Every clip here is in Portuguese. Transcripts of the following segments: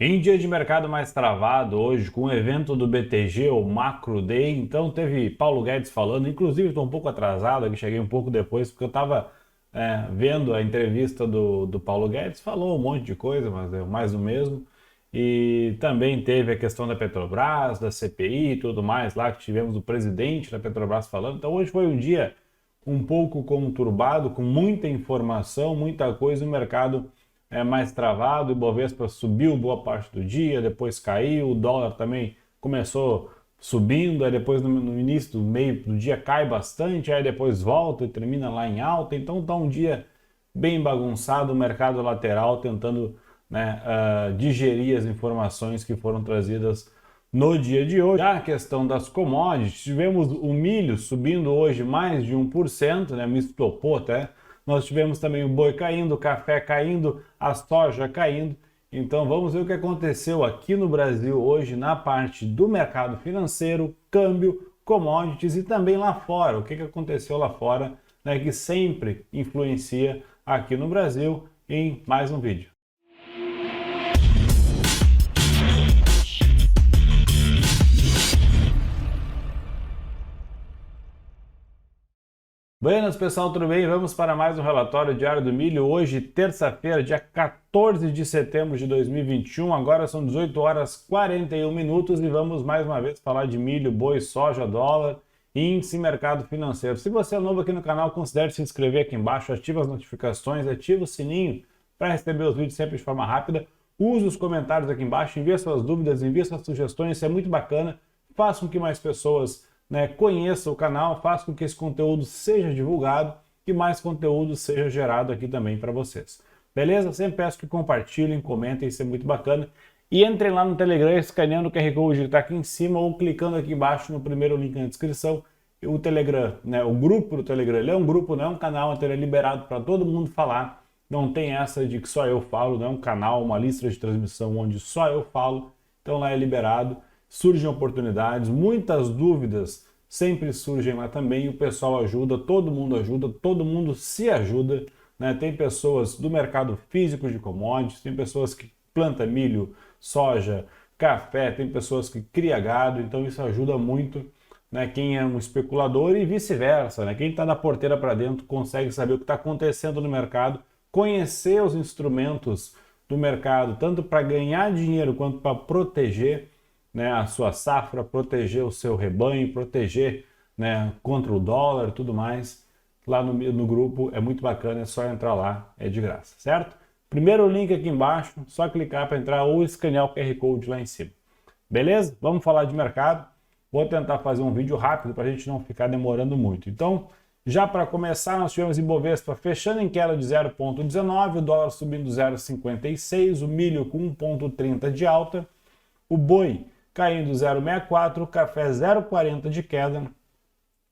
Em dia de mercado mais travado hoje, com o evento do BTG, o Macro Day, então teve Paulo Guedes falando, inclusive estou um pouco atrasado, aqui cheguei um pouco depois, porque eu estava vendo a entrevista do Paulo Guedes, falou um monte de coisa, mas é mais do mesmo. E também teve a questão da Petrobras, da CPI e tudo mais lá, que tivemos o presidente da Petrobras falando. Então hoje foi um dia um pouco conturbado, com muita informação, muita coisa, o mercado mais travado, o Ibovespa subiu boa parte do dia, depois caiu, o dólar também começou subindo, aí depois no início do meio do dia cai bastante, aí depois volta e termina lá em alta, então tá um dia bem bagunçado, o mercado lateral tentando digerir as informações que foram trazidas no dia de hoje. Já a questão das commodities, tivemos o milho subindo hoje mais de 1%, né, me estopou até. Nós tivemos também o boi caindo, o café caindo, a soja caindo. Então vamos ver o que aconteceu aqui no Brasil hoje na parte do mercado financeiro, câmbio, commodities e também lá fora. O que aconteceu lá fora, né, que sempre influencia aqui no Brasil em mais um vídeo. Buenas pessoal, tudo bem? Vamos para mais um relatório diário do milho. Hoje, terça-feira, dia 14 de setembro de 2021. Agora são 18 horas 41 minutos e vamos mais uma vez falar de milho, boi, soja, dólar, índice e mercado financeiro. Se você é novo aqui no canal, considere se inscrever aqui embaixo, ative as notificações, ative o sininho para receber os vídeos sempre de forma rápida. Use os comentários aqui embaixo, envie suas dúvidas, envie suas sugestões, isso é muito bacana. Faça com que mais pessoas conheça o canal, faça com que esse conteúdo seja divulgado e mais conteúdo seja gerado aqui também para vocês. Beleza? Sempre peço que compartilhem, comentem, isso é muito bacana. E entrem lá no Telegram, escaneando o QR Code que está aqui em cima ou clicando aqui embaixo no primeiro link na descrição. O Telegram, o grupo do Telegram, ele é um grupo, não é um canal, então ele é liberado para todo mundo falar. Não tem essa de que só eu falo, não é um canal, uma lista de transmissão onde só eu falo. Então lá é liberado. Surgem oportunidades, muitas dúvidas sempre surgem lá também, o pessoal ajuda, todo mundo se ajuda, né? Tem pessoas do mercado físico de commodities, tem pessoas que plantam milho, soja, café, tem pessoas que criam gado, então isso ajuda muito, né? Quem é um especulador e vice-versa, né? Quem está na porteira para dentro consegue saber o que está acontecendo no mercado, conhecer os instrumentos do mercado, tanto para ganhar dinheiro quanto para proteger, né, a sua safra, proteger o seu rebanho, proteger, né, contra o dólar e tudo mais. Lá no grupo é muito bacana, é só entrar lá, é de graça, certo? Primeiro link aqui embaixo, só clicar para entrar ou escanear o QR Code lá em cima. Beleza? Vamos falar de mercado. Vou tentar fazer um vídeo rápido para a gente não ficar demorando muito. Então, já para começar, nós tivemos Ibovespa fechando em queda de 0,19, o dólar subindo 0,56, o milho com 1,30 de alta, o boi caindo 0,64, o café 0,40 de queda,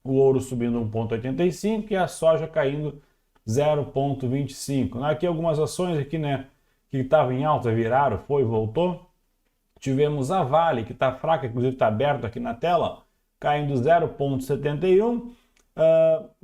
o ouro subindo 1,85 e a soja caindo 0,25. Aqui algumas ações aqui, né, que estavam em alta, viraram, foi, voltou. Tivemos a Vale, que está fraca, inclusive está aberto aqui na tela, caindo 0,71.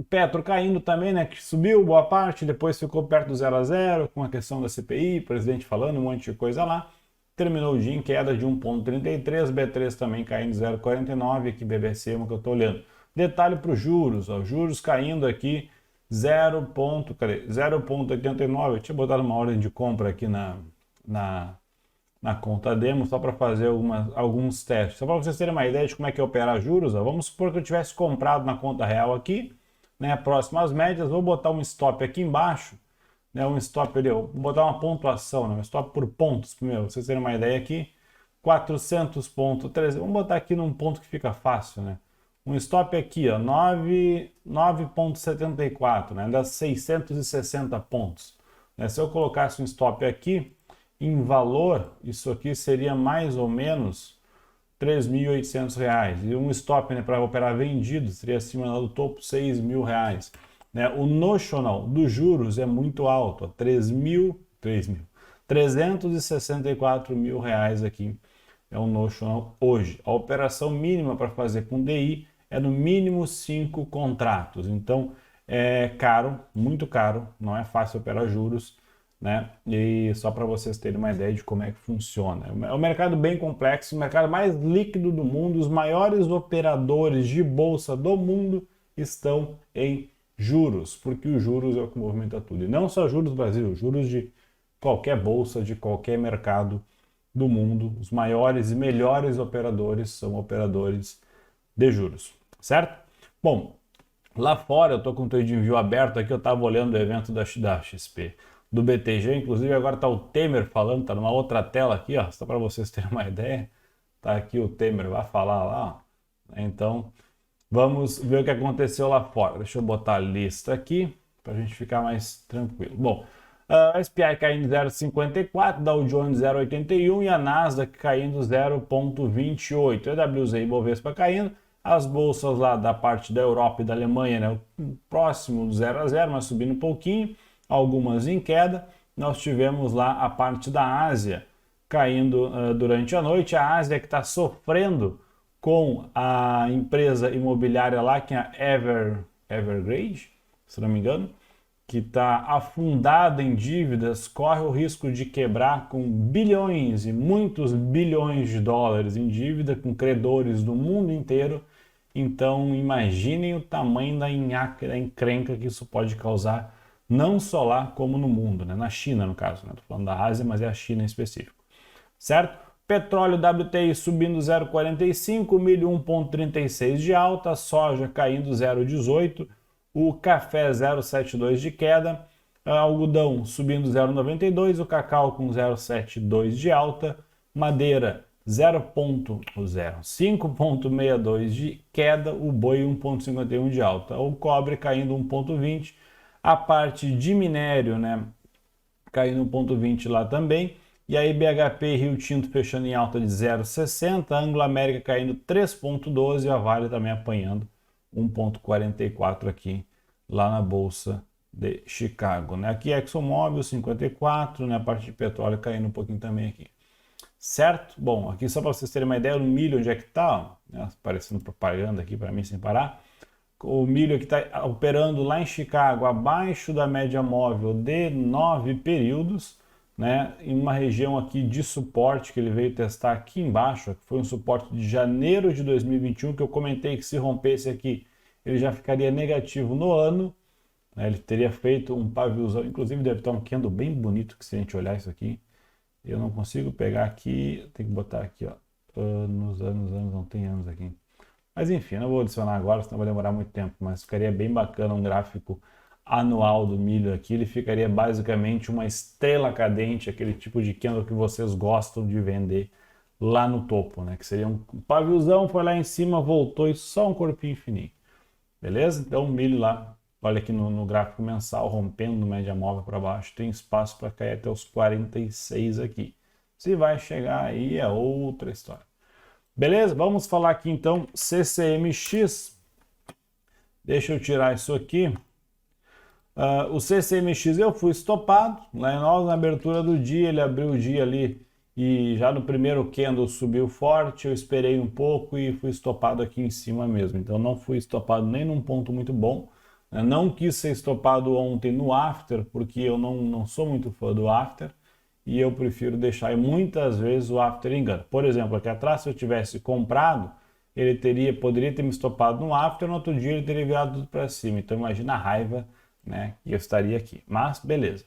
Petro caindo também, né, que subiu boa parte, depois ficou perto do 0 a 0 com a questão da CPI, presidente falando um monte de coisa lá. Terminou o dia em queda de 1,33, B3 também caindo 0,49, aqui BBCM que eu estou olhando. Detalhe para os juros, ó, juros caindo aqui 0,89, eu tinha botado uma ordem de compra aqui na conta demo só para fazer alguns testes. Só para vocês terem uma ideia de como é que é operar juros, ó, vamos supor que eu tivesse comprado na conta real aqui, né, próximo às médias, vou botar um stop aqui embaixo, né, um stop ali, vou botar uma pontuação, né, um stop por pontos primeiro, pra vocês terem uma ideia aqui, 400,13, vamos botar aqui num ponto que fica fácil, né, um stop aqui, ó, 9,74, né, dá 660 pontos, né, se eu colocasse um stop aqui, em valor, isso aqui seria mais ou menos R$ 3.800, e um stop, né, para operar vendido seria acima do topo R$ 6.000. Né? O notional dos juros é muito alto, 364 mil reais aqui é o notional hoje. A operação mínima para fazer com DI é no mínimo 5 contratos, então é caro, muito caro, não é fácil operar juros, né? E só para vocês terem uma ideia de como é que funciona. É um mercado bem complexo, o mercado mais líquido do mundo, os maiores operadores de bolsa do mundo estão em juros, porque os juros é o que movimenta tudo. E não só juros do Brasil, juros de qualquer bolsa, de qualquer mercado do mundo. Os maiores e melhores operadores são operadores de juros, certo? Bom, lá fora eu estou com o TradingView aberto aqui, eu estava olhando o evento da XP, do BTG, inclusive agora está o Temer falando, está numa outra tela aqui, ó, só para vocês terem uma ideia. Tá aqui o Temer, vai falar lá, ó. Então, vamos ver o que aconteceu lá fora. Deixa eu botar a lista aqui para a gente ficar mais tranquilo. Bom, a SPY caindo 0,54, Dow Jones 0,81 e a Nasdaq caindo 0,28. EWZ e Bovespa caindo. As bolsas lá da parte da Europa e da Alemanha, né, próximo do 0 a 0, mas subindo um pouquinho, algumas em queda. Nós tivemos lá a parte da Ásia caindo durante a noite. A Ásia que está sofrendo com a empresa imobiliária lá, que é a Evergrande, se não me engano, que está afundada em dívidas, corre o risco de quebrar com bilhões e muitos bilhões de dólares em dívida com credores do mundo inteiro. Então imaginem o tamanho da encrenca que isso pode causar, não só lá como no mundo, né? Na China no caso, né? Tô falando da Ásia, mas é a China em específico, certo? Petróleo WTI subindo 0,45, milho 1,36 de alta, soja caindo 0,18, o café 0,72 de queda, algodão subindo 0,92, o cacau com 0,72 de alta, madeira 5,62 de queda, o boi 1,51 de alta, o cobre caindo 1,20, a parte de minério, né, caindo 1,20 lá também, e aí BHP e Rio Tinto fechando em alta de 0,60, Anglo América caindo 3,12 e a Vale também apanhando 1,44 aqui lá na Bolsa de Chicago, né? Aqui ExxonMobil 54, né? A parte de petróleo caindo um pouquinho também aqui, certo? Bom, aqui só para vocês terem uma ideia, o milho onde é que tá, né? Aparecendo propaganda aqui para mim sem parar. O milho aqui está operando lá em Chicago abaixo da média móvel de 9 períodos, né? Em uma região aqui de suporte que ele veio testar aqui embaixo, que foi um suporte de janeiro de 2021, que eu comentei que se rompesse aqui, ele já ficaria negativo no ano, né? Ele teria feito um paviozão, inclusive deve estar um candle bem bonito, que se a gente olhar isso aqui, eu não consigo pegar aqui, tem que botar aqui, ó, anos, não tem anos aqui. Mas enfim, eu não vou adicionar agora, senão vai demorar muito tempo, mas ficaria bem bacana um gráfico anual do milho aqui. Ele ficaria basicamente uma estrela cadente, aquele tipo de candle que vocês gostam de vender lá no topo, né? Que seria um paviozão, foi lá em cima, voltou e só um corpinho fininho. Beleza? Então o milho lá, olha aqui no gráfico mensal, rompendo média móvel para baixo, tem espaço para cair até os 46 aqui. Se vai chegar aí é outra história. Beleza? Vamos falar aqui então CCMX. Deixa eu tirar isso aqui. O CCMX eu fui estopado, lá em nós, na abertura do dia, ele abriu o dia ali e já no primeiro candle subiu forte, eu esperei um pouco e fui estopado aqui em cima mesmo. Então não fui estopado nem num ponto muito bom, né? Não quis ser estopado ontem no after, porque eu não sou muito fã do after e eu prefiro deixar, e muitas vezes o after engana. Por exemplo, aqui atrás, se eu tivesse comprado, ele poderia ter me estopado no after, no outro dia ele teria virado tudo para cima. Então imagina a raiva, né, que eu estaria aqui. Mas beleza.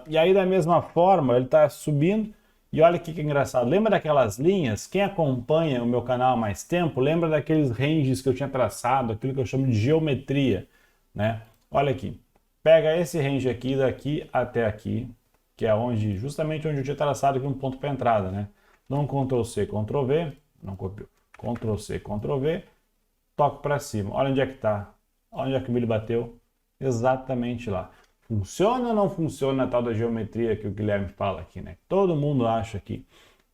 E aí da mesma forma ele está subindo e olha que engraçado. Lembra daquelas linhas? Quem acompanha o meu canal há mais tempo lembra daqueles ranges que eu tinha traçado, aquilo que eu chamo de geometria, né? Olha aqui. Pega esse range aqui daqui até aqui, que é justamente onde eu tinha traçado aqui um ponto para entrada, né? Dá um Ctrl C, Ctrl V, não copiou. Ctrl C, Ctrl V, toco para cima. Olha onde é que está. Onde é que o milho bateu? Exatamente lá. Funciona ou não funciona a tal da geometria que o Guilherme fala aqui, né? Todo mundo acha que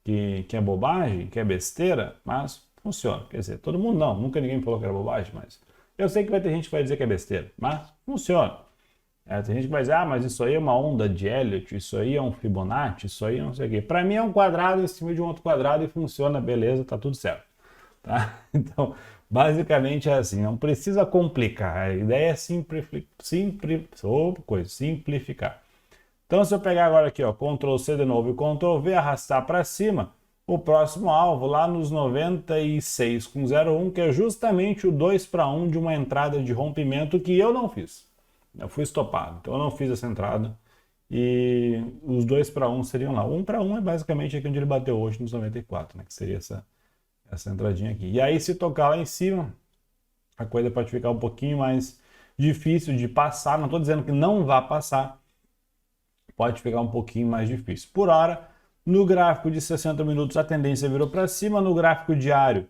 é bobagem, que é besteira, mas funciona. Quer dizer, todo mundo não, nunca ninguém falou que era bobagem, mas eu sei que vai ter gente que vai dizer que é besteira, mas funciona. Tem gente que vai dizer, mas isso aí é uma onda de Elliott, isso aí é um Fibonacci, isso aí é não sei o quê. Para mim é um quadrado em cima de um outro quadrado e funciona, beleza, tá tudo certo. Tá? Então, basicamente é assim, não precisa complicar, a ideia é simplificar. Então, se eu pegar agora aqui, ó, Ctrl C de novo e Ctrl V, arrastar para cima, o próximo alvo lá nos 96,01, que é justamente o 2-1 de uma entrada de rompimento que eu não fiz. Eu fui estopado, então eu não fiz essa entrada. E os 2-1 seriam lá. 1-1 é basicamente aqui onde ele bateu hoje nos 94, né? Que seria essa entradinha aqui. E aí, se tocar lá em cima, a coisa pode ficar um pouquinho mais difícil de passar. Não estou dizendo que não vá passar, pode ficar um pouquinho mais difícil. Por hora, no gráfico de 60 minutos, a tendência virou para cima. No gráfico diário,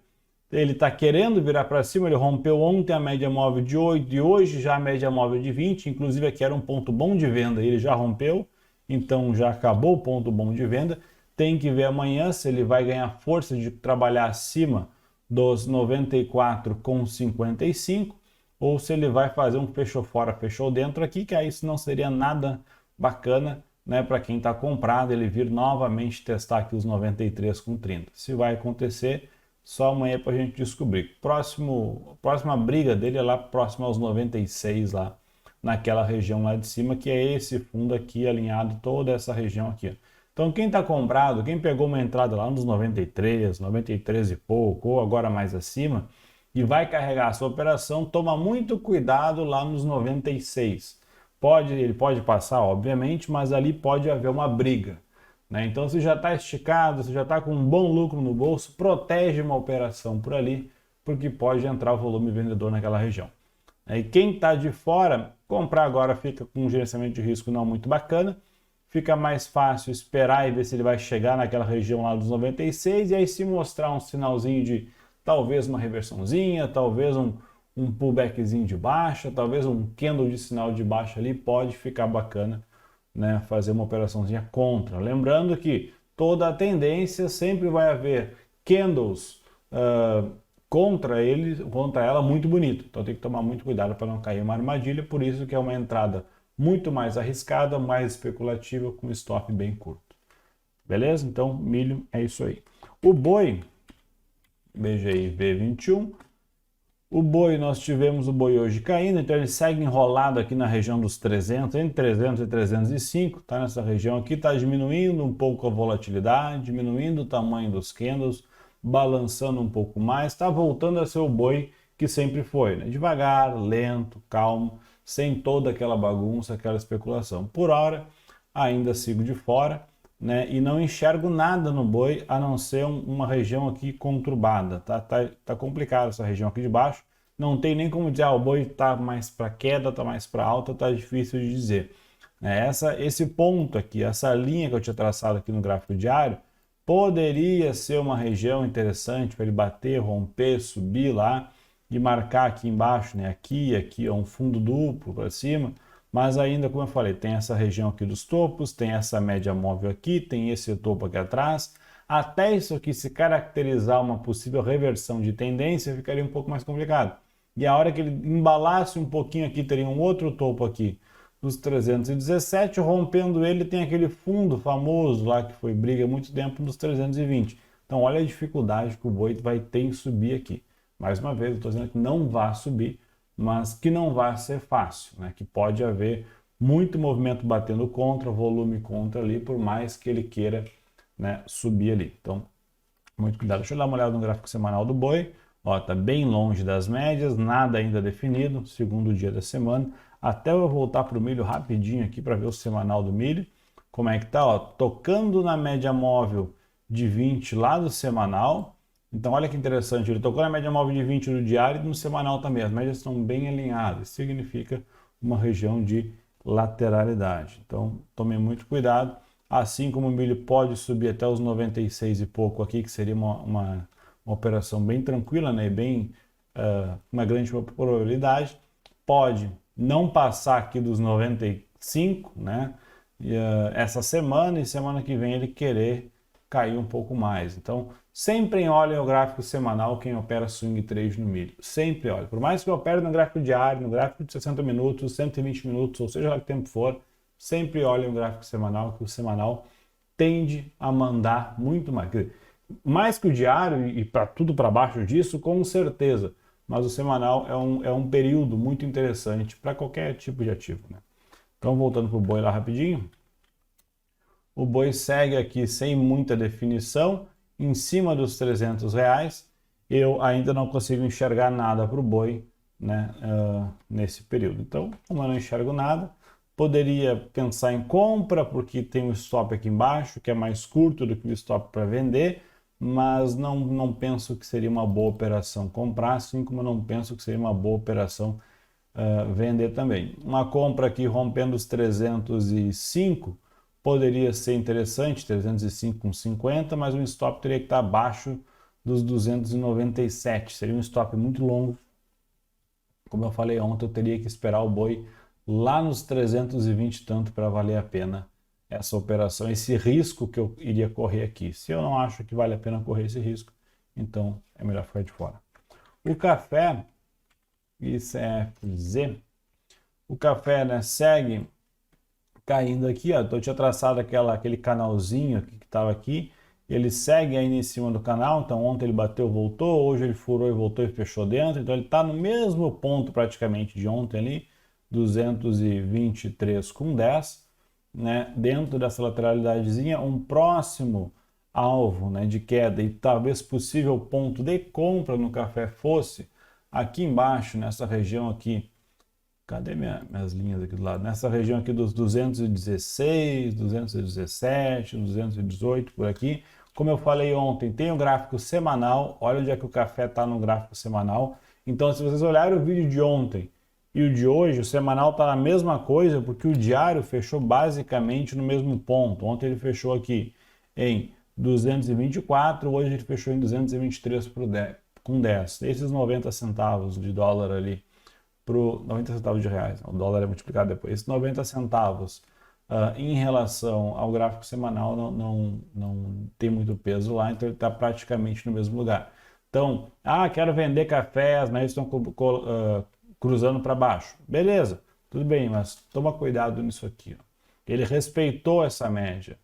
ele está querendo virar para cima. Ele rompeu ontem a média móvel de 8 e hoje já a média móvel de 20. Inclusive, aqui era um ponto bom de venda. Ele já rompeu, então já acabou o ponto bom de venda. Tem que ver amanhã se ele vai ganhar força de trabalhar acima dos 94,55 ou se ele vai fazer um fechou fora, fechou dentro aqui, que aí isso não seria nada bacana, né, para quem está comprado, ele vir novamente testar aqui os 93,30. Se vai acontecer, só amanhã para a gente descobrir. Próxima briga dele é lá próximo aos 96, lá naquela região lá de cima, que é esse fundo aqui alinhado, toda essa região aqui. Então quem está comprado, quem pegou uma entrada lá nos 93, 93 e pouco, ou agora mais acima, e vai carregar a sua operação, toma muito cuidado lá nos 96. Ele pode passar, obviamente, mas ali pode haver uma briga, né? Então, se já está esticado, se já está com um bom lucro no bolso, protege uma operação por ali, porque pode entrar o volume vendedor naquela região. E quem está de fora, comprar agora fica com um gerenciamento de risco não muito bacana, fica mais fácil esperar e ver se ele vai chegar naquela região lá dos 96, e aí se mostrar um sinalzinho de talvez uma reversãozinha, talvez um pullbackzinho de baixa, talvez um candle de sinal de baixa ali, pode ficar bacana, né, fazer uma operaçãozinha contra. Lembrando que toda a tendência sempre vai haver candles contra ela muito bonito. Então tem que tomar muito cuidado para não cair uma armadilha, por isso que é uma entrada muito mais arriscada, mais especulativa, com stop bem curto. Beleza? Então milho é isso aí. O boi, BGI V21, o boi, nós tivemos o boi hoje caindo, então ele segue enrolado aqui na região dos 300, entre 300 e 305, tá nessa região aqui, tá diminuindo um pouco a volatilidade, diminuindo o tamanho dos candles, balançando um pouco mais, tá voltando a ser o boi que sempre foi, né? Devagar, lento, calmo, sem toda aquela bagunça, aquela especulação. Por hora, ainda sigo de fora, né? E não enxergo nada no boi a não ser uma região aqui conturbada, tá complicada essa região aqui de baixo, não tem nem como dizer, o boi tá mais para queda, tá mais para alta, tá difícil de dizer. Esse ponto aqui, essa linha que eu tinha traçado aqui no gráfico diário, poderia ser uma região interessante para ele bater, romper, subir lá e marcar aqui embaixo, né? Aqui é um fundo duplo para cima, mas ainda, como eu falei, tem essa região aqui dos topos, tem essa média móvel aqui, tem esse topo aqui atrás. Até isso aqui se caracterizar uma possível reversão de tendência, ficaria um pouco mais complicado. E a hora que ele embalasse um pouquinho aqui, teria um outro topo aqui dos 317, rompendo ele tem aquele fundo famoso lá que foi briga há muito tempo dos 320. Então olha a dificuldade que o boi vai ter em subir aqui. Mais uma vez, eu estou dizendo que não vai subir, mas que não vai ser fácil, né? Que pode haver muito movimento batendo contra, volume contra ali, por mais que ele queira, né, subir ali. Então, muito cuidado. Deixa eu dar uma olhada no gráfico semanal do boi. Ó, tá bem longe das médias, nada ainda definido, segundo dia da semana. Até eu voltar para o milho rapidinho aqui para ver o semanal do milho. Como é que tá? Ó, tocando na média móvel de 20 lá do semanal. Então, olha que interessante, ele tocou na média móvel de 20 no diário e no semanal também. As médias estão bem alinhadas, significa uma região de lateralidade. Então, tome muito cuidado. Assim como o milho pode subir até os 96 e pouco aqui, que seria uma operação bem tranquila, né? Bem, uma grande probabilidade. Pode não passar aqui dos 95, né? E, essa semana e semana que vem ele querer cair um pouco mais. Então, sempre olhem o gráfico semanal quem opera swing trade no milho. Sempre olhe. Por mais que eu opere no gráfico diário, no gráfico de 60 minutos, 120 minutos, ou seja lá que tempo for, sempre olhem o gráfico semanal, que o semanal tende a mandar muito mais. Mais que o diário e para tudo para baixo disso, com certeza. Mas o semanal é um período muito interessante para qualquer tipo de ativo, né? Então, voltando para o boi lá rapidinho. o boi segue aqui sem muita definição, em cima dos R$ 300. Eu ainda não consigo enxergar nada para o boi, né, nesse período. Então, como eu não enxergo nada, poderia pensar em compra, porque tem um stop aqui embaixo, que é mais curto do que o stop para vender, mas não penso que seria uma boa operação comprar, assim como eu não penso que seria uma boa operação vender também. Uma compra aqui rompendo os 305 poderia ser interessante, 305,50, mas o stop teria que estar abaixo dos 297. Seria um stop muito longo. Como eu falei ontem, eu teria que esperar o boi lá nos 320 tanto para valer a pena essa operação, esse risco que eu iria correr aqui. Se eu não acho que vale a pena correr esse risco, então é melhor ficar de fora. O café, ICFZ, o café, né, segue caindo aqui, ó. Eu tinha traçado aquele canalzinho que estava aqui, ele segue ainda em cima do canal, então ontem ele bateu, voltou, hoje ele furou e voltou e fechou dentro, então ele está no mesmo ponto praticamente de ontem ali, 223,10, né, dentro dessa lateralidadezinha, um próximo alvo, né, de queda e talvez possível ponto de compra no café fosse aqui embaixo, nessa região aqui. Cadê minhas linhas aqui do lado? Nessa região aqui dos 216, 217, 218 por aqui. Como eu falei ontem, tem o gráfico semanal. Olha onde é que o café está no gráfico semanal. Então, se vocês olharem o vídeo de ontem e o de hoje, o semanal está na mesma coisa, porque o diário fechou basicamente no mesmo ponto. Ontem ele fechou aqui em 224, hoje ele fechou em 223 com 10. Esses 90 centavos de dólar ali, para 90 centavos de reais, o dólar é multiplicado depois, esses 90 centavos em relação ao gráfico semanal não tem muito peso lá, então ele está praticamente no mesmo lugar. Então, quero vender cafés, mas estão cruzando para baixo. Beleza, tudo bem, mas toma cuidado nisso aqui. Ó. Ele respeitou essa média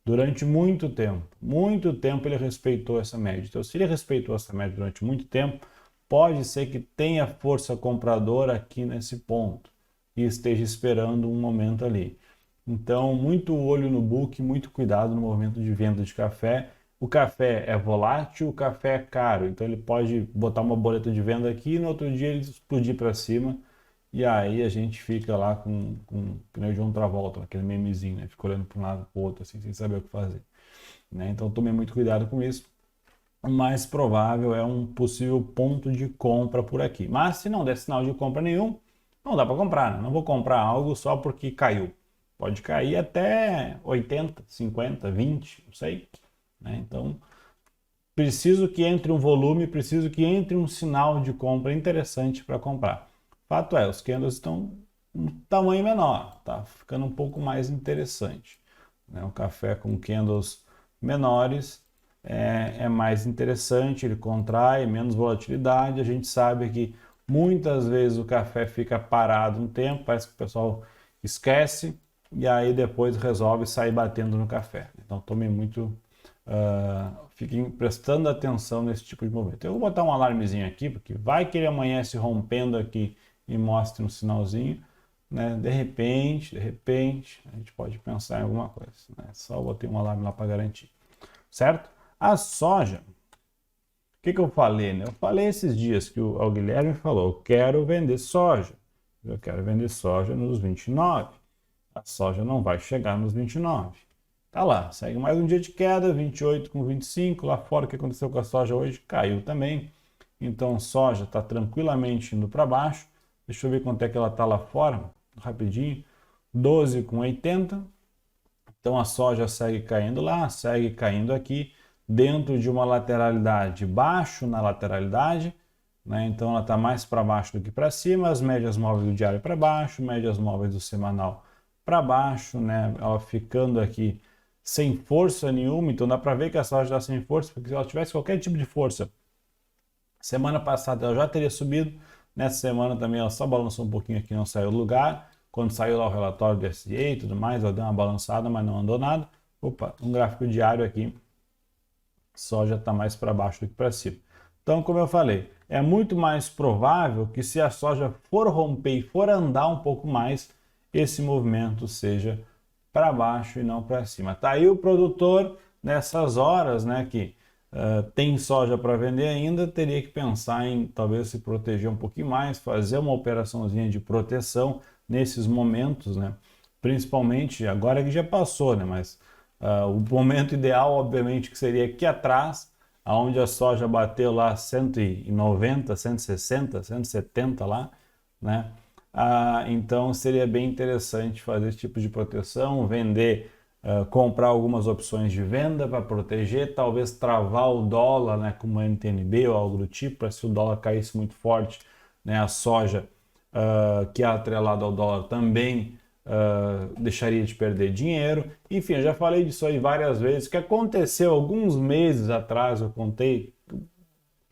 durante muito tempo ele respeitou essa média. Então, se ele respeitou essa média durante muito tempo, pode ser que tenha força compradora aqui nesse ponto e esteja esperando um momento ali. Então, muito olho no book, muito cuidado no movimento de venda de café. O café é volátil, o café é caro, então ele pode botar uma boleta de venda aqui e no outro dia ele explodir para cima e aí a gente fica lá com que nem o John Travolta, aquele memezinho, né? Fica olhando para um lado para o outro assim, sem saber o que fazer. Né? Então, tome muito cuidado com isso. O mais provável é um possível ponto de compra por aqui. Mas se não der sinal de compra nenhum, não dá para comprar, né? Não vou comprar algo só porque caiu. Pode cair até 80, 50, 20, não sei. Né? Então, preciso que entre um volume, preciso que entre um sinal de compra interessante para comprar. Fato é, os candles estão um tamanho menor, tá ficando um pouco mais interessante. Né? O café com candles menores é mais interessante, ele contrai, menos volatilidade. A gente sabe que muitas vezes o café fica parado um tempo, parece que o pessoal esquece e aí depois resolve sair batendo no café. Então tome muito, fiquem prestando atenção nesse tipo de movimento. Eu vou botar um alarmezinho aqui, porque vai que ele amanhece rompendo aqui e mostre um sinalzinho. Né? De repente, a gente pode pensar em alguma coisa. Né? Só botei um alarme lá para garantir. Certo? A soja, o que eu falei? Né? Eu falei esses dias que o Guilherme falou, eu quero vender soja. Eu quero vender soja nos 29. A soja não vai chegar nos 29. Tá lá, segue mais um dia de queda, 28 com 25. Lá fora, o que aconteceu com a soja hoje? Caiu também. Então, soja está tranquilamente indo para baixo. Deixa eu ver quanto é que ela está lá fora, rapidinho. 12 com 80. Então, a soja segue caindo lá, segue caindo aqui, dentro de uma lateralidade, baixo na lateralidade. Né? Então, ela está mais para baixo do que para cima. As médias móveis do diário para baixo, médias móveis do semanal para baixo, né? Ela ficando aqui sem força nenhuma. Então, dá para ver que a soja está sem força, porque se ela tivesse qualquer tipo de força, semana passada ela já teria subido. Nessa semana também ela só balançou um pouquinho aqui, não saiu do lugar. Quando saiu lá o relatório do SDA e tudo mais, ela deu uma balançada, mas não andou nada. Opa, um gráfico diário aqui, soja está mais para baixo do que para cima. Então, como eu falei, é muito mais provável que se a soja for romper e for andar um pouco mais, esse movimento seja para baixo e não para cima. Tá aí o produtor nessas horas, né, que tem soja para vender ainda, teria que pensar em talvez se proteger um pouquinho mais, fazer uma operaçãozinha de proteção nesses momentos, né? Principalmente agora que já passou, né? Mas o momento ideal, obviamente, que seria aqui atrás, aonde a soja bateu lá 190, 160, 170 lá, né? Então seria bem interessante fazer esse tipo de proteção, vender, comprar algumas opções de venda para proteger, talvez travar o dólar, né, como NTNB ou algo do tipo, para se o dólar caísse muito forte, né, a soja que é atrelada ao dólar também deixaria de perder dinheiro. Enfim, eu já falei disso aí várias vezes. O que aconteceu alguns meses atrás, eu contei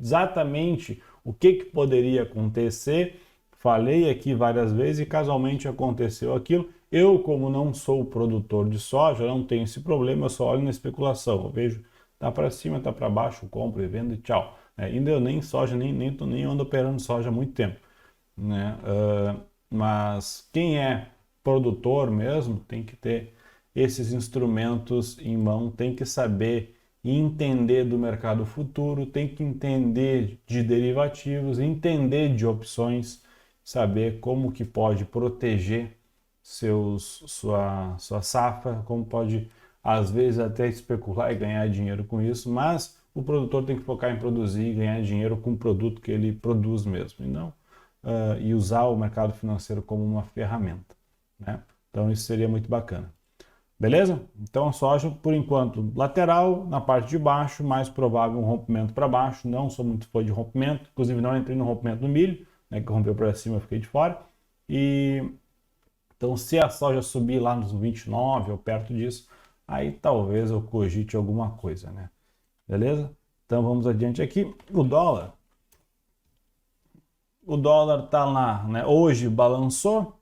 exatamente o que poderia acontecer. Falei aqui várias vezes e casualmente aconteceu aquilo. Eu, como não sou produtor de soja, não tenho esse problema, eu só olho na especulação. Eu vejo, tá para cima, tá para baixo, compro e vendo e tchau. Ainda eu nem soja, nem ando operando soja há muito tempo, né? Mas quem é produtor mesmo tem que ter esses instrumentos em mão, tem que saber e entender do mercado futuro, tem que entender de derivativos, entender de opções, saber como que pode proteger sua safra, como pode às vezes até especular e ganhar dinheiro com isso, mas o produtor tem que focar em produzir e ganhar dinheiro com o produto que ele produz mesmo, e não e usar o mercado financeiro como uma ferramenta, né? Então isso seria muito bacana. Beleza? Então a soja, por enquanto, lateral, na parte de baixo, mais provável um rompimento para baixo. Não sou muito fã de rompimento, inclusive não entrei no rompimento do milho, né, que rompeu para cima, eu fiquei de fora. E então, se a soja subir lá nos 29 ou perto disso, aí talvez eu cogite alguma coisa, né? Beleza? Então vamos adiante aqui. O dólar tá lá, né? Hoje balançou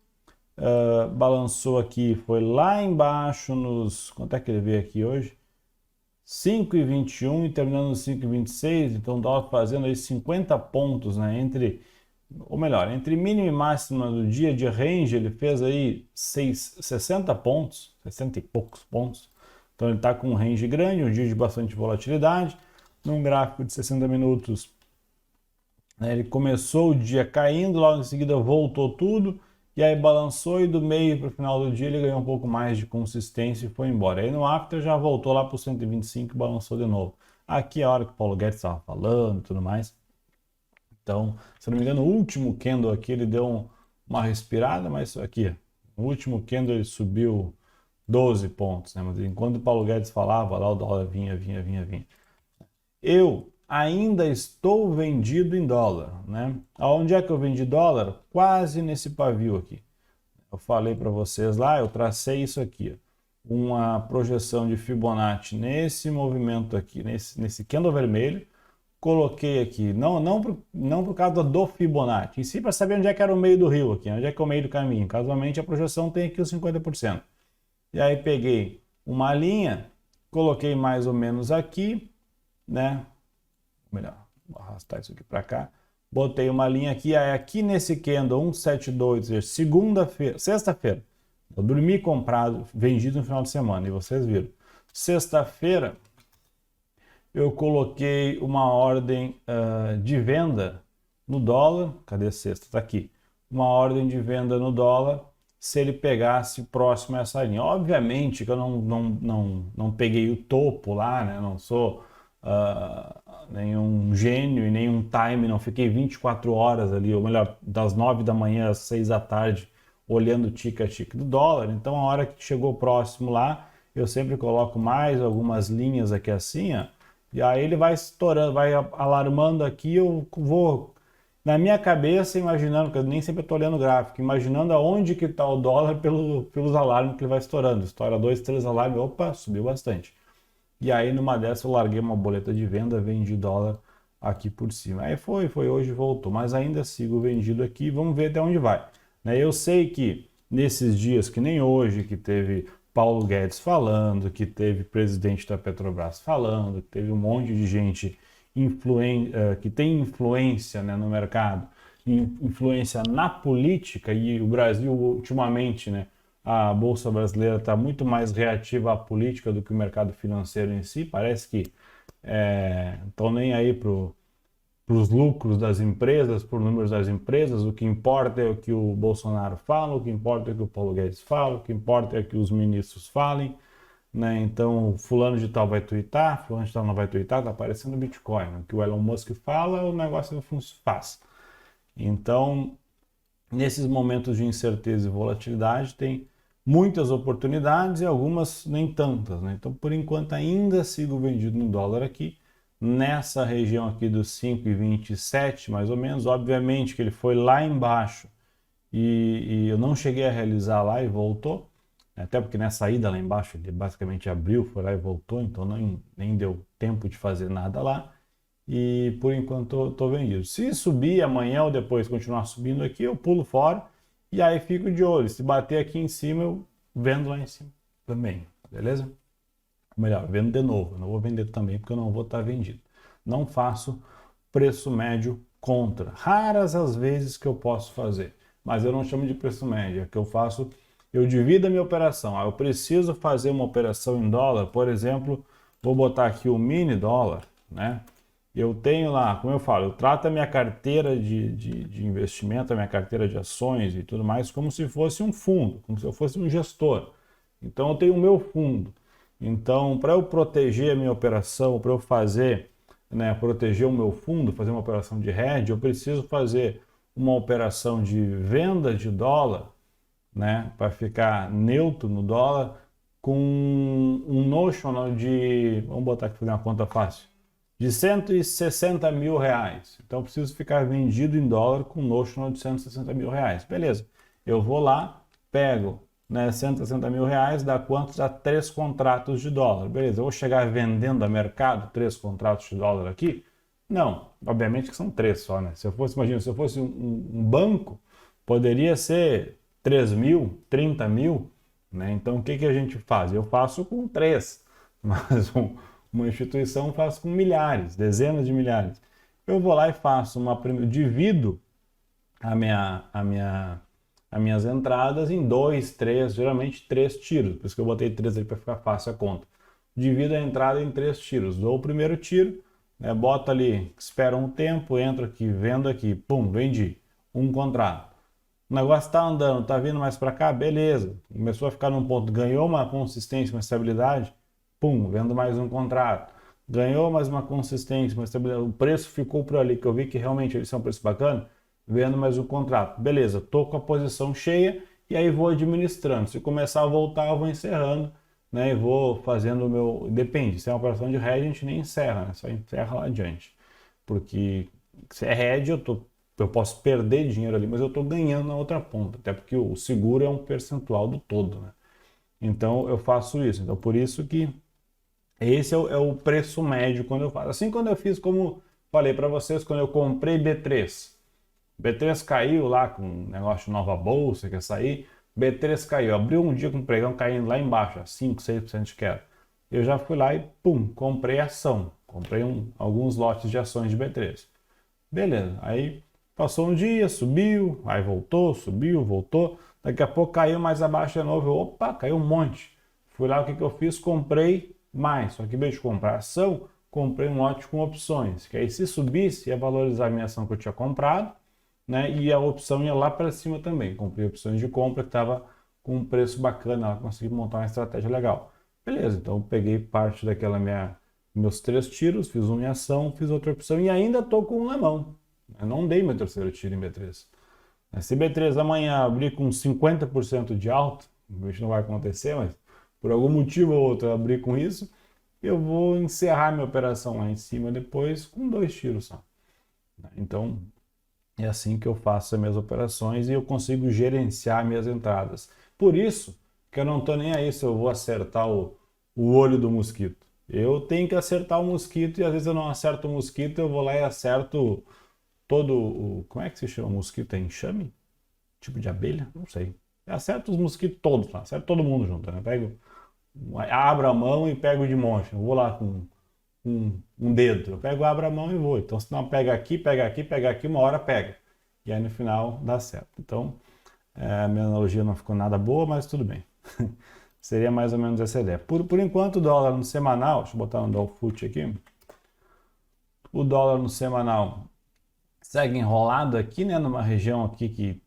aqui, foi lá embaixo nos... Quanto é que ele veio aqui hoje? 5,21 e terminando nos 5,26, então o dólar fazendo aí 50 pontos, né? Entre mínima e máxima do dia de range, ele fez aí 60 pontos, 60 e poucos pontos. Então ele está com um range grande, um dia de bastante volatilidade. Num gráfico de 60 minutos, né, ele começou o dia caindo, logo em seguida voltou tudo, e aí balançou e do meio para o final do dia ele ganhou um pouco mais de consistência e foi embora. Aí no after já voltou lá para o 125 e balançou de novo. Aqui é a hora que o Paulo Guedes estava falando e tudo mais. Então, se não me engano, o último candle aqui ele deu uma respirada, mas aqui, o último candle ele subiu 12 pontos, né? Mas enquanto o Paulo Guedes falava lá, o dólar vinha. Eu ainda estou vendido em dólar, né? Aonde é que eu vendi dólar? Quase nesse pavio aqui. Eu falei para vocês lá, eu tracei isso aqui, ó, uma projeção de Fibonacci nesse movimento aqui, nesse candle vermelho. Coloquei aqui, não por causa do Fibonacci, em si para saber onde é que era o meio do rio aqui, onde é que é o meio do caminho. Casualmente a projeção tem aqui os 50%. E aí peguei uma linha, coloquei mais ou menos aqui, né? Melhor, vou arrastar isso aqui para cá. Botei uma linha aqui, aí aqui nesse candle 172, sexta-feira. Eu dormi comprado, vendido no final de semana, e vocês viram. Sexta-feira eu coloquei uma ordem de venda no dólar. Cadê a sexta? Está aqui. Uma ordem de venda no dólar se ele pegasse próximo a essa linha. Obviamente que eu não peguei o topo lá, né? Não sou nenhum gênio e nenhum time, não fiquei 24 horas ali, ou melhor, das 9 da manhã às 6 da tarde, olhando o tique do dólar. Então, a hora que chegou próximo lá, eu sempre coloco mais algumas linhas aqui assim, ó, e aí ele vai estourando, vai alarmando aqui, eu vou, na minha cabeça, imaginando, porque eu nem sempre estou olhando o gráfico, imaginando aonde que está o dólar pelos alarmes que ele vai estourando. Estoura 2, 3 alarmes, opa, subiu bastante. E aí numa dessa eu larguei uma boleta de venda, vendi dólar aqui por cima. Aí foi hoje voltou, mas ainda sigo vendido aqui, vamos ver até onde vai. Eu sei que nesses dias, que nem hoje, que teve Paulo Guedes falando, que teve presidente da Petrobras falando, que teve um monte de gente que tem influência, né, no mercado, influência na política, e o Brasil ultimamente, né, a Bolsa Brasileira está muito mais reativa à política do que o mercado financeiro em si. Parece que estão nem aí para os lucros das empresas, por números das empresas. O que importa é o que o Bolsonaro fala, o que importa é o que o Paulo Guedes fala, o que importa é que os ministros falem, né? Então, fulano de tal vai tuitar, fulano de tal não vai tuitar, está aparecendo Bitcoin. O que o Elon Musk fala, o negócio não faz. Então, nesses momentos de incerteza e volatilidade, tem muitas oportunidades e algumas nem tantas, né? Então, por enquanto, ainda sigo vendido no dólar aqui, nessa região aqui dos 5,27 mais ou menos. Obviamente que ele foi lá embaixo e eu não cheguei a realizar lá e voltou, até porque nessa ida lá embaixo ele basicamente abriu, foi lá e voltou, então nem deu tempo de fazer nada lá. E por enquanto estou vendido. Se subir amanhã ou depois continuar subindo aqui, eu pulo fora e aí fico de olho. Se bater aqui em cima, eu vendo lá em cima também, beleza? Melhor, vendo de novo. Eu não vou vender também porque eu não vou estar vendido. Não faço preço médio contra. Raras as vezes que eu posso fazer, mas eu não chamo de preço médio. É que eu faço, eu divido a minha operação. Eu preciso fazer uma operação em dólar, por exemplo, vou botar aqui o mini dólar, né? Eu tenho lá, como eu falo, eu trato a minha carteira de investimento, a minha carteira de ações e tudo mais, como se fosse um fundo, como se eu fosse um gestor. Então eu tenho o meu fundo. Então, para eu proteger a minha operação, para eu fazer, né, proteger o meu fundo, fazer uma operação de hedge, eu preciso fazer uma operação de venda de dólar, né, para ficar neutro no dólar, com um notional de, vamos botar aqui, fazer uma conta fácil, de 160 mil reais. Então eu preciso ficar vendido em dólar com notional de 160 mil reais. Beleza, eu vou lá, pego, né, 160 mil reais, dá quanto? Dá 3 contratos de dólar. Beleza, eu vou chegar vendendo a mercado 3 contratos de dólar aqui? Não, obviamente que são 3 só, né? Se eu fosse, imagina, se eu fosse um banco, poderia ser 3 mil, 30 mil, né? Então o que a gente faz? Eu faço com 3, mas uma instituição faz com milhares, dezenas de milhares. Eu vou lá e faço divido as minhas entradas em 2, 3, geralmente 3 tiros. Por isso que eu botei 3 aí para ficar fácil a conta. Divido a entrada em 3 tiros. Dou o primeiro tiro, né, boto ali, espero um tempo, entro aqui, vendo aqui, pum, vendi. Um contrato. O negócio está andando, está vindo mais para cá, beleza. Começou a ficar num ponto, ganhou uma consistência, uma estabilidade, pum, vendo mais um contrato. Ganhou mais uma consistência, uma estabilidade. O preço ficou por ali, que eu vi que realmente eles são um preço bacana, vendo mais um contrato. Beleza, tô com a posição cheia e aí vou administrando. Se começar a voltar, eu vou encerrando, né? E vou fazendo o meu. Depende, se é uma operação de hedge, a gente nem encerra, né? Só encerra lá adiante. Porque se é hedge, eu posso perder dinheiro ali, mas eu estou ganhando na outra ponta, até porque o seguro é um percentual do todo, né? Então eu faço isso. Então por isso que esse é o preço médio quando eu faço. Assim quando eu fiz, como falei para vocês, quando eu comprei B3. B3 caiu lá com um negócio de nova bolsa que ia sair. B3 caiu, abriu um dia com o pregão caindo lá embaixo, 5, 6% de queda. Eu já fui lá e, pum, comprei ação. Comprei alguns lotes de ações de B3. Beleza, aí passou um dia, subiu, aí voltou, subiu, voltou. Daqui a pouco caiu mais abaixo de novo. Opa, caiu um monte. Fui lá, o que eu fiz? Comprei mais. Só que em vez de comprar ação, comprei um lote com opções. Que aí se subisse, ia valorizar a minha ação que eu tinha comprado, né? E a opção ia lá para cima também. Comprei opções de compra que estava com um preço bacana, ela consegui montar uma estratégia legal. Beleza, então eu peguei parte meus 3 tiros, fiz uma em ação, fiz outra opção e ainda estou com um na mão. Eu não dei meu terceiro tiro em B3. Se B3 amanhã abrir com 50% de alta, isso não vai acontecer, mas por algum motivo ou outro eu abrir com isso, eu vou encerrar minha operação lá em cima depois com 2 tiros só. Então, é assim que eu faço as minhas operações e eu consigo gerenciar minhas entradas. Por isso que eu não estou nem aí se eu vou acertar o olho do mosquito. Eu tenho que acertar o mosquito e às vezes eu não acerto o mosquito, eu vou lá e acerto todo o... Como é que se chama? Mosquito é enxame? Tipo de abelha? Não sei. Eu acerto os mosquitos todos lá, acerto todo mundo junto, né? Abro a mão e pego de monte. Eu vou lá com um dedo. Eu pego, abro a mão e vou. Então, se não pega aqui, uma hora pega. E aí no final dá certo. Então, A minha analogia não ficou nada boa, mas tudo bem. Seria mais ou menos essa ideia. Por enquanto, o dólar no semanal, deixa eu botar no Dolfut aqui. O dólar no semanal segue enrolado aqui, né, numa região aqui que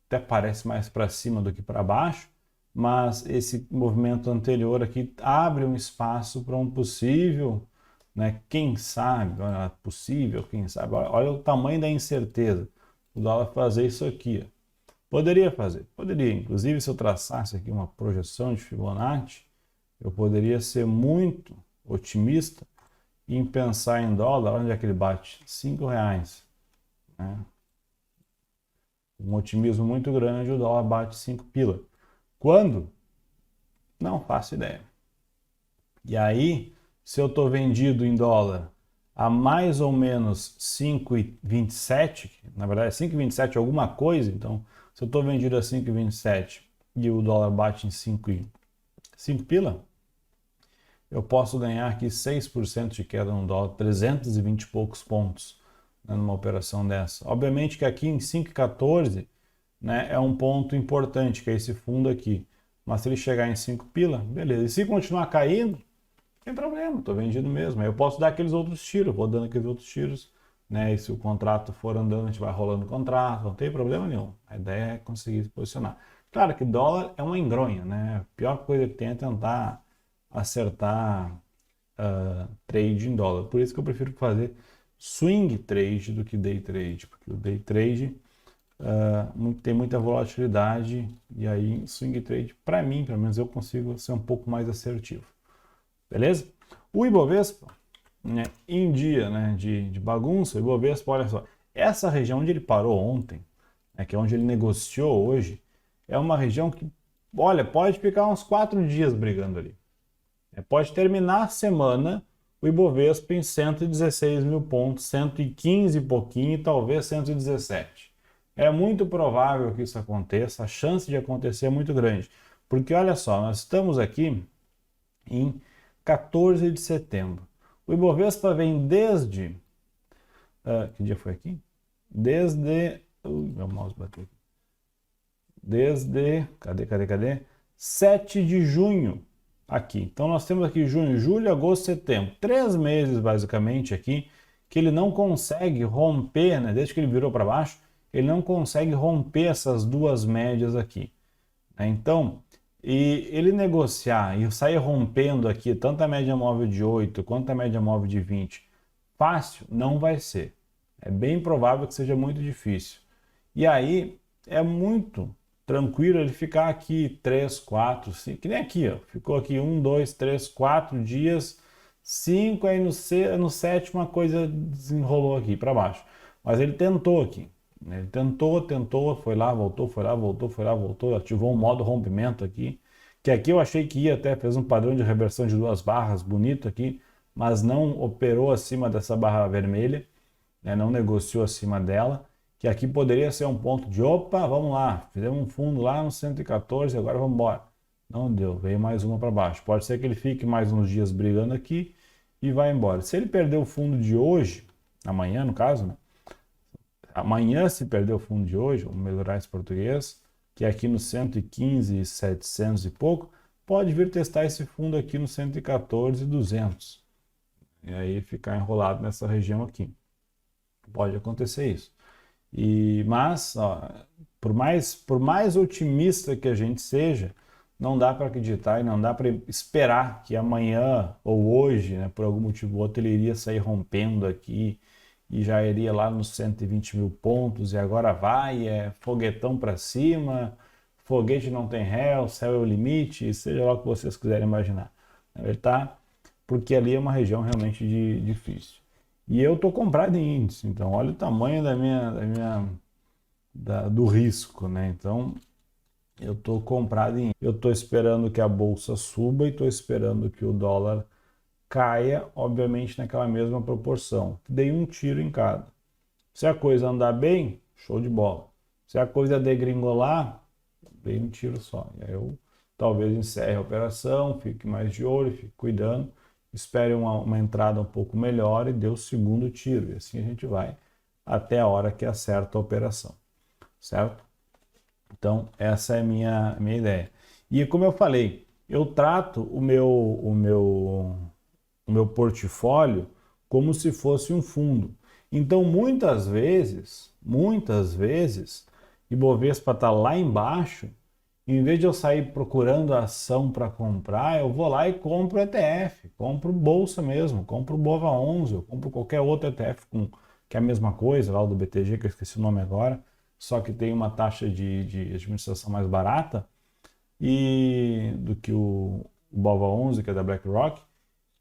até parece mais para cima do que para baixo, mas esse movimento anterior aqui abre um espaço para um possível, né, quem sabe, olha, possível, quem sabe, olha o tamanho da incerteza. O dólar fazer isso aqui, ó. Poderia fazer, poderia. Inclusive, se eu traçasse aqui uma projeção de Fibonacci, eu poderia ser muito otimista em pensar em dólar, onde é que ele bate? R$ 5, né? Um otimismo muito grande, o dólar bate 5 pila. Quando? Não faço ideia. E aí, se eu estou vendido em dólar a mais ou menos 5,27, na verdade 5,27 alguma coisa, então se eu estou vendido a 5,27 e o dólar bate em 5 pila, eu posso ganhar aqui 6% de queda no dólar, 320 e poucos pontos, né, numa operação dessa. Obviamente que aqui em 5,14, né, é um ponto importante, que é esse fundo aqui. Mas se ele chegar em 5 pila, beleza. E se continuar caindo, não tem problema, estou vendido mesmo. Aí eu posso dar aqueles outros tiros, vou dando aqueles outros tiros, né? E se o contrato for andando, a gente vai rolando o contrato, não tem problema nenhum. A ideia é conseguir se posicionar. Claro que dólar é uma engronha, né? A pior coisa que tem é tentar acertar trade em dólar. Por isso que eu prefiro fazer swing trade do que day trade, porque o day trade tem muita volatilidade e aí swing trade, para mim, pelo menos eu consigo ser um pouco mais assertivo. Beleza? O Ibovespa, né, em dia, né, de bagunça, o Ibovespa, olha só, essa região onde ele parou ontem, né, que é onde ele negociou hoje, é uma região que, olha, pode ficar uns 4 dias brigando ali. Pode terminar a semana o Ibovespa em 116 mil pontos, 115 e pouquinho, talvez 117. É muito provável que isso aconteça, a chance de acontecer é muito grande. Porque olha só, nós estamos aqui em 14 de setembro. O Ibovespa vem desde... que dia foi aqui? Desde... meu mouse bateu aqui. Desde... Cadê? 7 de junho aqui. Então nós temos aqui junho, julho, agosto, setembro. 3 meses basicamente aqui que ele não consegue romper, né? Desde que ele virou para baixo, ele não consegue romper essas duas médias aqui, né? Então, e ele negociar e sair rompendo aqui tanto a média móvel de 8 quanto a média móvel de 20, fácil não vai ser. É bem provável que seja muito difícil. E aí é muito tranquilo ele ficar aqui 3, 4, 5, que nem aqui, ó. Ficou aqui 1, 2, 3, 4 dias, 5, aí no sétimo a coisa desenrolou aqui para baixo. Mas ele tentou aqui. Ele tentou, foi lá, voltou, ativou um modo rompimento aqui, que aqui eu achei que ia até, fez um padrão de reversão de 2 barras bonito aqui, mas não operou acima dessa barra vermelha, né, não negociou acima dela, que aqui poderia ser um ponto de, opa, vamos lá, fizemos um fundo lá no 114, agora vamos embora. Não deu, veio mais uma para baixo. Pode ser que ele fique mais uns dias brigando aqui e vai embora. Se ele perder o fundo de hoje, amanhã no caso, né? Amanhã, se perder o fundo de hoje, vamos melhorar esse português, que é aqui no 115,700 e pouco, pode vir testar esse fundo aqui no 114,200. E aí ficar enrolado nessa região aqui. Pode acontecer isso. Mas, ó, por mais otimista que a gente seja, não dá para acreditar e não dá para esperar que amanhã ou hoje, né, por algum motivo ou outro, ele iria sair rompendo aqui e já iria lá nos 120 mil pontos e agora vai, é foguetão para cima, foguete não tem ré, o céu é o limite, seja lá o que vocês quiserem imaginar. Ele tá, porque ali é uma região realmente difícil. E eu estou comprado em índice, então olha o tamanho do risco, né? Então eu estou comprado em, eu estou esperando que a bolsa suba e estou esperando que o dólar caia, obviamente naquela mesma proporção. Dei um tiro em cada. Se a coisa andar bem, show de bola. Se a coisa degringolar, dei um tiro só. E aí eu talvez encerre a operação, fique mais de olho, fique cuidando, espere uma entrada um pouco melhor e dê o segundo tiro. E assim a gente vai até a hora que acerta a operação, certo? Então, essa é a minha ideia. E como eu falei, eu trato o meu portfólio como se fosse um fundo. Então, muitas vezes, Ibovespa está lá embaixo, em vez de eu sair procurando a ação para comprar, eu vou lá e compro ETF, compro bolsa mesmo, compro o BOVA11, eu compro qualquer outro ETF que é a mesma coisa, lá o do BTG, que eu esqueci o nome agora, só que tem uma taxa de administração mais barata do que o BOVA11, que é da BlackRock,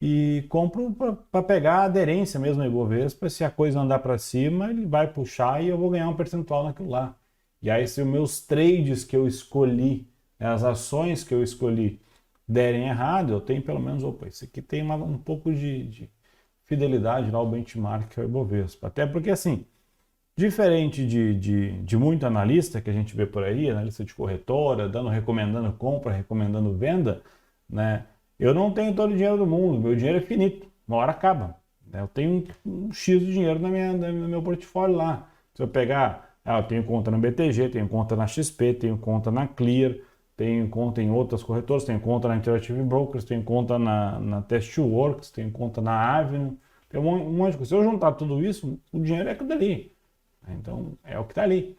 e compro para pegar a aderência mesmo em Ibovespa. Se a coisa andar para cima, ele vai puxar e eu vou ganhar um percentual naquilo lá. E aí, se os meus trades que eu escolhi, né, as ações que eu escolhi, derem errado, eu tenho pelo menos, opa, isso aqui tem um pouco de fidelidade lá, o benchmark que é o Ibovespa. Até porque, assim, diferente de muito analista que a gente vê por aí, analista de corretora, recomendando compra, recomendando venda, né? Eu não tenho todo o dinheiro do mundo, meu dinheiro é finito, uma hora acaba, né? Eu tenho um X de dinheiro no meu portfólio lá. Se eu pegar, eu tenho conta no BTG, tenho conta na XP, tenho conta na Clear, tenho conta em outras corretoras, tenho conta na Interactive Brokers, tenho conta na Testworks, tenho conta na Avenue, tem um monte de coisa. Se eu juntar tudo isso, o dinheiro é aquilo dali. Então, é o que está ali.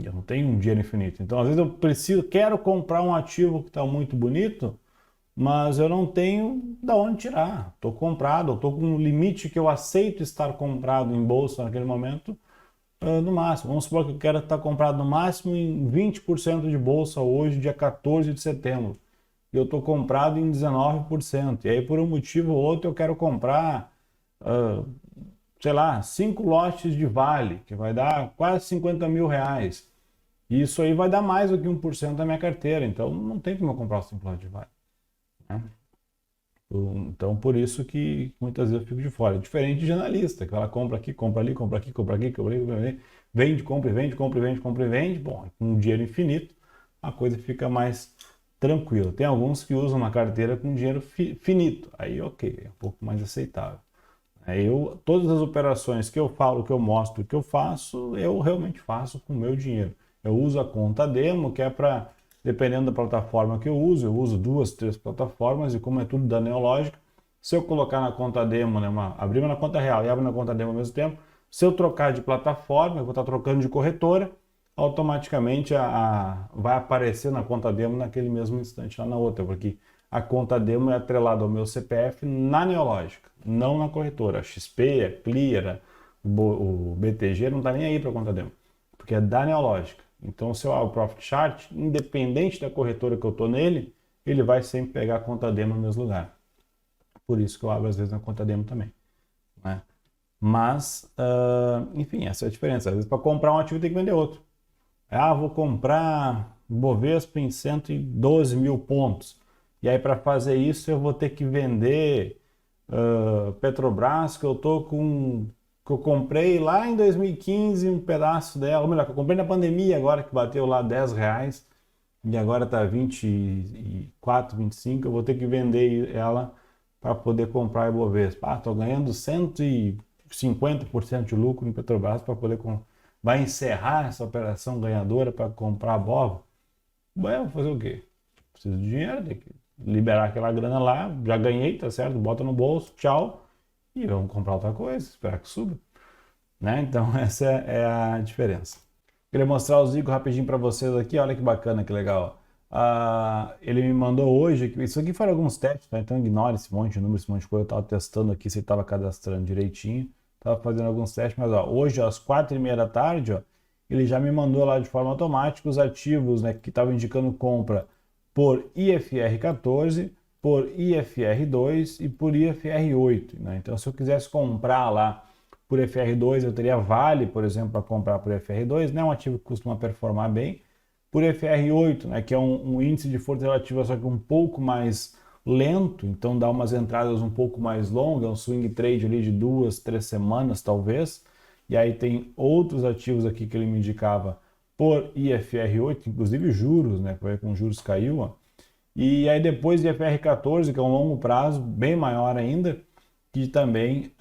Eu não tenho um dinheiro infinito. Então, às vezes quero comprar um ativo que está muito bonito, mas eu não tenho da onde tirar. Estou comprado, estou com um limite que eu aceito estar comprado em bolsa naquele momento, no máximo. Vamos supor que eu quero estar comprado no máximo em 20% de bolsa hoje, dia 14 de setembro. E eu estou comprado em 19%. E aí, por um motivo ou outro, eu quero comprar sei lá, 5 lotes de Vale, que vai dar quase 50 mil reais. E isso aí vai dar mais do que 1% da minha carteira. Então, não tem como eu comprar os 5 lotes de Vale, né? Então, por isso que muitas vezes eu fico de fora. Diferente de analista, que ela compra aqui, compra ali, compra aqui, compra aqui, compra ali, compra ali, vende, compra e vende, compra e vende, compra e vende. Bom, com dinheiro infinito, a coisa fica mais tranquila. Tem alguns que usam uma carteira com dinheiro finito. Aí, ok, é um pouco mais aceitável. Todas as operações que eu falo, que eu mostro, que eu faço, eu realmente faço com o meu dinheiro. Eu uso a conta demo, que é para, dependendo da plataforma que eu uso 2, 3 plataformas, e como é tudo da Neológica, se eu colocar na conta demo, né, abrir na conta real e abrir na conta demo ao mesmo tempo, se eu trocar de plataforma, eu vou estar trocando de corretora, automaticamente vai aparecer na conta demo naquele mesmo instante lá na outra, porque a conta demo é atrelada ao meu CPF na Neológica, não na corretora. A XP, a Clear, o BTG não está nem aí para a conta demo, porque é da Neológica. Então, se eu abro o Profit Chart, independente da corretora que eu estou nele, ele vai sempre pegar a conta demo no mesmo lugar. Por isso que eu abro às vezes na conta demo também, né? Mas, enfim, essa é a diferença. Às vezes, para comprar um ativo, tem que vender outro. Vou comprar Bovespa em 112 mil pontos. E aí, para fazer isso, eu vou ter que vender Petrobras, que eu comprei lá em 2015 um pedaço dela, ou melhor, que eu comprei na pandemia agora, que bateu lá R$ 10, e agora está 24, 25, eu vou ter que vender ela para poder comprar a Ibovespa. Estou ganhando 150% de lucro em Petrobras para poder vai encerrar essa operação ganhadora para comprar a BOVA. Bom, eu vou fazer o quê? Preciso de dinheiro, tem que liberar aquela grana lá, já ganhei, tá certo? Bota no bolso, tchau, e vamos comprar outra coisa, esperar que suba, né? Então essa é a diferença. Queria mostrar o Zico rapidinho para vocês aqui, olha que bacana, que legal. Ele me mandou hoje, isso aqui foram alguns testes, tá? Então ignore esse monte de número, esse monte de coisa, eu estava testando aqui se estava cadastrando direitinho, estava fazendo alguns testes, mas hoje às 4h30 da tarde, ele já me mandou lá de forma automática os ativos, né, que estavam indicando compra por IFR 14, por IFR 2 e por IFR 8, né? Então, se eu quisesse comprar lá por IFR 2, eu teria Vale, por exemplo, para comprar por IFR 2, né? Um ativo que costuma performar bem. Por IFR 8, né, que é um índice de força relativa, só que um pouco mais lento, então dá umas entradas um pouco mais longas, um swing trade ali de 2, 3 semanas, talvez. E aí tem outros ativos aqui que ele me indicava por IFR 8, inclusive juros, né? Com juros caiu, ó. E aí depois IFR 14, que é um longo prazo, bem maior ainda, que também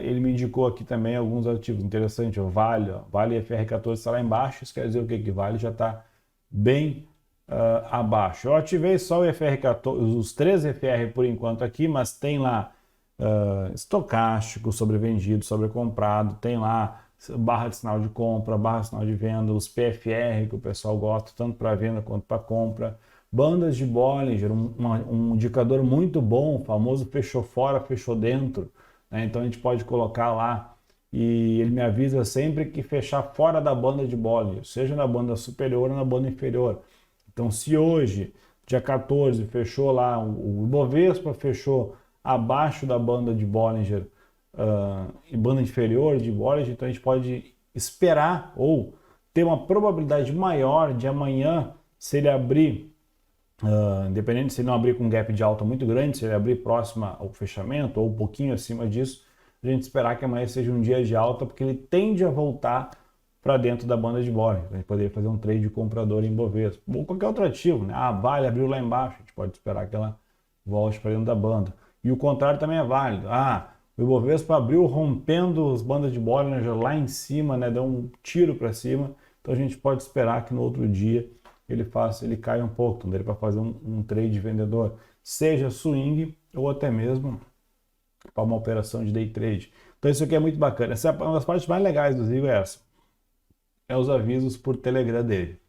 ele me indicou aqui também alguns ativos interessantes, o Vale, Vale IFR 14 está lá embaixo, isso quer dizer o que? Que Vale já está bem abaixo. Eu ativei só o FR14, os 3 FR por enquanto aqui, mas tem lá estocástico, sobrevendido, sobrecomprado, tem lá barra de sinal de compra, barra de sinal de venda, os PFR que o pessoal gosta, tanto para venda quanto para compra, bandas de Bollinger, um indicador muito bom, o famoso fechou fora, fechou dentro, né? Então a gente pode colocar lá e ele me avisa sempre que fechar fora da banda de Bollinger, seja na banda superior ou na banda inferior. Então se hoje, dia 14, fechou lá, o Ibovespa fechou abaixo da banda de Bollinger e banda inferior de Bollinger, então a gente pode esperar ou ter uma probabilidade maior de amanhã, se ele abrir, independente se ele não abrir com um gap de alta muito grande, se ele abrir próxima ao fechamento ou um pouquinho acima disso, a gente esperar que amanhã seja um dia de alta, porque ele tende a voltar para dentro da banda de Bollinger. A gente poderia fazer um trade comprador em Bovespa ou qualquer outro ativo, né? A Vale abriu lá embaixo, a gente pode esperar que ela volte para dentro da banda. E o contrário também é válido. O Ibovespa abriu rompendo as bandas de Bollinger lá em cima, né? Deu um tiro para cima. Então a gente pode esperar que no outro dia ele caia um pouco. Então daria para fazer um trade vendedor, seja swing ou até mesmo para uma operação de day trade. Então isso aqui é muito bacana. Essa é uma das partes mais legais do Zigo, é os avisos por Telegram dele.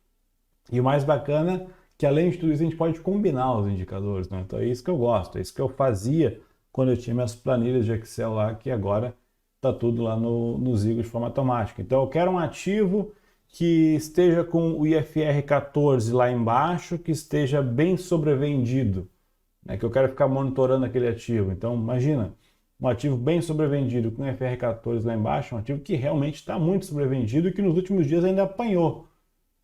E o mais bacana que além de tudo isso a gente pode combinar os indicadores, né? Então é isso que eu gosto, é isso que eu fazia quando eu tinha minhas planilhas de Excel lá, que agora está tudo lá no Zigo de forma automática. Então eu quero um ativo que esteja com o IFR 14 lá embaixo, que esteja bem sobrevendido, né? Que eu quero ficar monitorando aquele ativo. Então imagina, um ativo bem sobrevendido com o IFR 14 lá embaixo, um ativo que realmente está muito sobrevendido e que nos últimos dias ainda apanhou.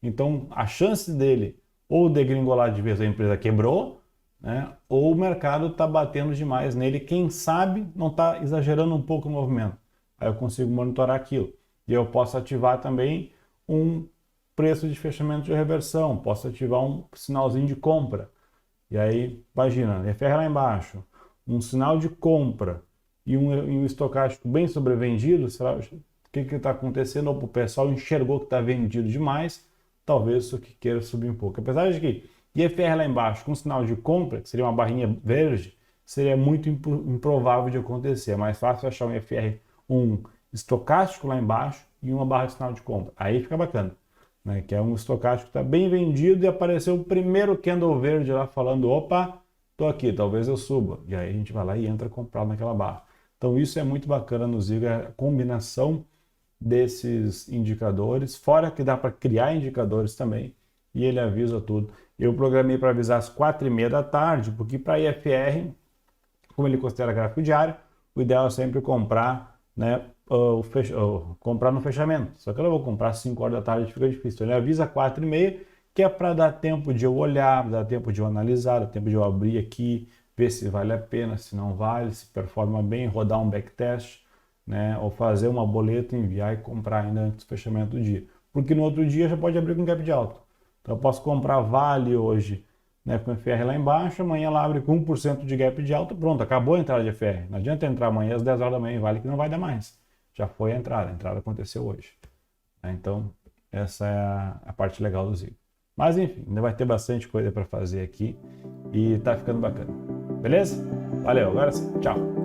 Então a chance dele ou degringolar de vez, a empresa quebrou, né? Ou o mercado está batendo demais nele, quem sabe não está exagerando um pouco o movimento. Aí eu consigo monitorar aquilo. E eu posso ativar também um preço de fechamento de reversão, posso ativar um sinalzinho de compra. E aí, imagina, FR lá embaixo, um sinal de compra e um estocástico bem sobrevendido, será, o que está acontecendo? Ou o pessoal enxergou que está vendido demais, talvez isso que queira subir um pouco. Apesar de que IFR lá embaixo com sinal de compra, que seria uma barrinha verde, seria muito improvável de acontecer. É mais fácil achar um IFR, um estocástico lá embaixo e uma barra de sinal de compra. Aí fica bacana, né? Que é um estocástico que está bem vendido e apareceu o primeiro candle verde lá falando, opa, estou aqui, talvez eu suba. E aí a gente vai lá e entra comprado naquela barra. Então isso é muito bacana no Zigo, a combinação desses indicadores, fora que dá para criar indicadores também, e ele avisa tudo. Eu programei para avisar às 4h30 da tarde, porque para IFR, como ele considera gráfico diário, o ideal é sempre comprar, né, comprar no fechamento. Só que eu não vou comprar às 5 horas da tarde, fica difícil. Então, ele avisa às 4h30, que é para dar tempo de eu olhar, dar tempo de eu analisar, dar tempo de eu abrir aqui, ver se vale a pena, se não vale, se performa bem, rodar um backtest, né, ou fazer uma boleta, enviar e comprar ainda antes do fechamento do dia. Porque no outro dia já pode abrir com gap de alta. Então eu posso comprar Vale hoje, né, com FR lá embaixo, amanhã ela abre com 1% de gap de alta, pronto, acabou a entrada de FR. Não adianta entrar amanhã às 10 horas da manhã em Vale que não vai dar mais. Já foi a entrada aconteceu hoje. Então essa é a parte legal do Zigo. Mas enfim, ainda vai ter bastante coisa para fazer aqui e tá ficando bacana. Beleza? Valeu, agora sim, tchau!